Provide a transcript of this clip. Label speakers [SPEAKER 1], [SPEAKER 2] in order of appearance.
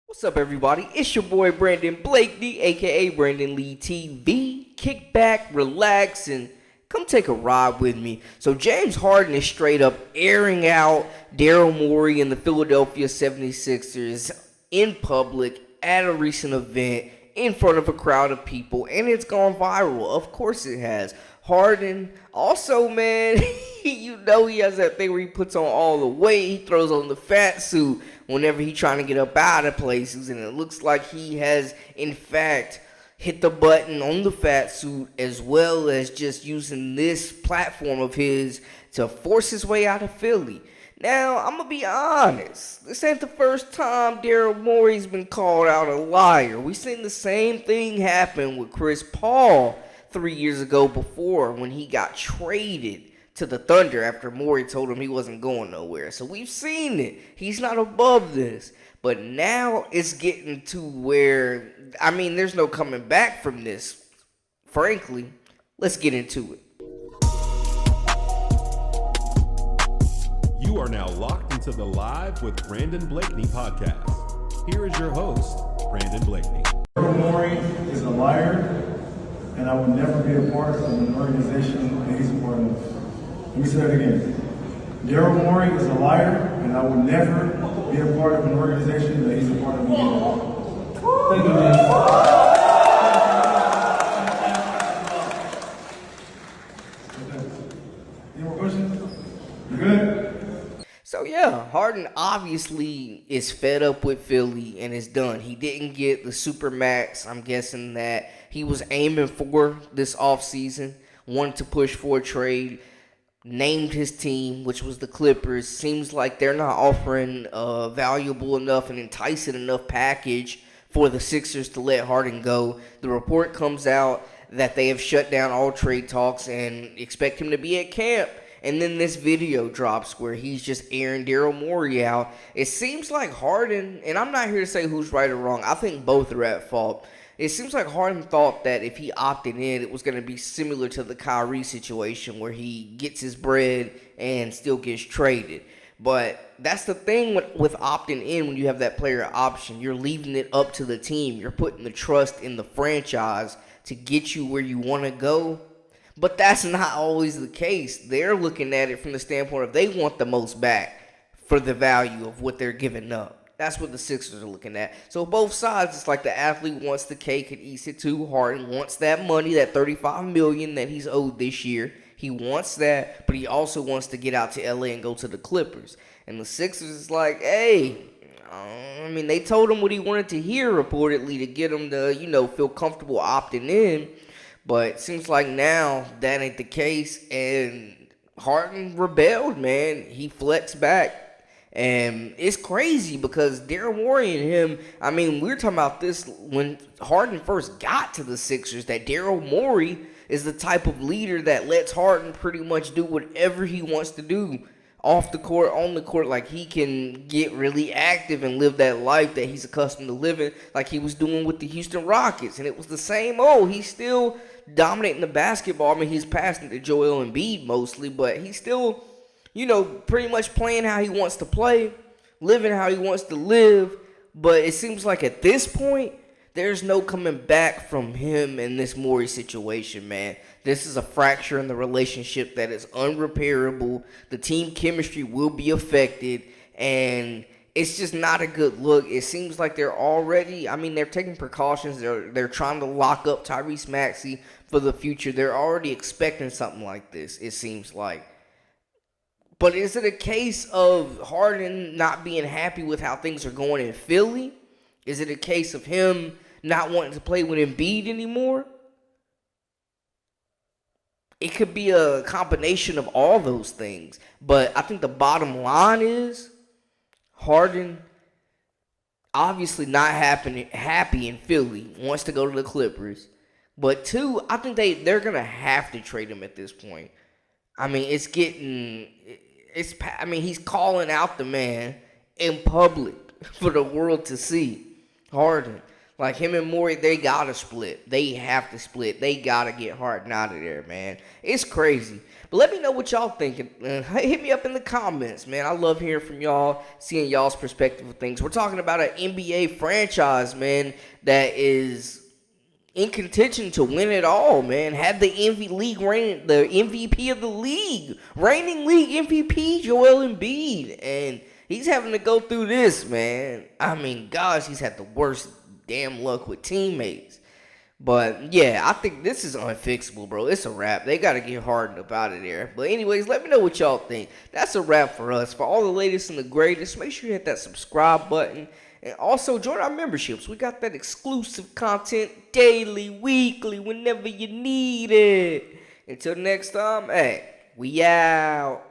[SPEAKER 1] What's up, everybody? It's your boy Brandon Blakeney, aka Brandon Lee TV. Kick back, relax, and come take a ride with me. So, James Harden is straight up airing out Daryl Morey and the Philadelphia 76ers in public at a recent event in front of a crowd of people, and it's gone viral. Of course, it has. Harden, also, man, you know he has that thing where he puts on all the weight. He throws on the fat suit whenever he's trying to get up out of places, and it looks like he has, in fact, hit the button on the fat suit, as well as just using this platform of his to force his way out of Philly. Now, I'm going to be honest. This ain't the first time Daryl Morey's been called out a liar. We've seen the same thing happen with Chris Paul 3 years ago before when he got traded to the Thunder after Morey told him he wasn't going nowhere. So we've seen it. He's not above this. But now it's getting to where, there's no coming back from this. Frankly, let's get into it.
[SPEAKER 2] You are now locked into the Live with Brandon Blakeney podcast. Here is your host, Brandon Blakeney.
[SPEAKER 3] Daryl Morey is a liar, and I will never be a part of an organization that he's a part of. Let me say that again. Daryl Morey is a liar, and I will never be a part of an organization that he's a part of again. Thank you, man. Any more questions? You good?
[SPEAKER 1] So yeah, Harden obviously is fed up with Philly and is done. He didn't get the Supermax, I'm guessing, that he was aiming for this offseason. Wanted to push for a trade. Named his team, which was the Clippers. Seems like they're not offering a valuable enough and enticing enough package for the Sixers to let Harden go. The report comes out that they have shut down all trade talks and expect him to be at camp. And then this video drops where he's just airing Daryl Morey out. It seems like Harden, and I'm not here to say who's right or wrong. I think both are at fault. It seems like Harden thought that if he opted in, it was going to be similar to the Kyrie situation where he gets his bread and still gets traded. But that's the thing with opting in when you have that player option. You're leaving it up to the team. You're putting the trust in the franchise to get you where you want to go. But that's not always the case. They're looking at it from the standpoint of they want the most back for the value of what they're giving up. That's what the Sixers are looking at. So both sides, it's like the athlete wants the cake and eats it too. Harden wants that money, that $35 million that he's owed this year. He wants that, but he also wants to get out to LA and go to the Clippers. And the Sixers is like, hey, they told him what he wanted to hear reportedly to get him to, feel comfortable opting in. But it seems like now that ain't the case, and Harden rebelled, man. He flexed back. And it's crazy because Daryl Morey and him, we were talking about this when Harden first got to the Sixers, that Daryl Morey is the type of leader that lets Harden pretty much do whatever he wants to do off the court, on the court. Like, he can get really active and live that life that he's accustomed to living, like he was doing with the Houston Rockets. And it was the same he's still dominating the basketball. He's passing to Joel Embiid mostly, but he's still, pretty much playing how he wants to play, living how he wants to live. But it seems like at this point, there's no coming back from him in this Morey situation, man. This is a fracture in the relationship that is unrepairable. The team chemistry will be affected, and it's just not a good look. It seems like they're already, they're taking precautions. They're trying to lock up Tyrese Maxey for the future. They're already expecting something like this, it seems like. But is it a case of Harden not being happy with how things are going in Philly? Is it a case of him not wanting to play with Embiid anymore? It could be a combination of all those things. But I think the bottom line is Harden obviously not happy in Philly, wants to go to the Clippers. But two, I think they're going to have to trade him at this point. He's calling out the man in public for the world to see. Harden, Like him and Morey, they gotta split. They have to split. They gotta get Harden out of there, man. It's crazy. But let me know what y'all thinking. Hit me up in the comments, man. I love hearing from y'all, seeing y'all's perspective of things. We're talking about an NBA franchise, man, that is in contention to win it all, man. Had the MVP of the league, reigning league MVP, Joel Embiid, and he's having to go through this, man. I mean, gosh, he's had the worst damn luck with teammates. But yeah, I think this is unfixable, bro. It's a wrap. They got to get Harden up out of there. But anyways, let me know what y'all think. That's a wrap for us. For all the latest and the greatest, make sure you hit that subscribe button. And also join our memberships. We got that exclusive content daily, weekly, whenever you need it. Until next time, hey, we out.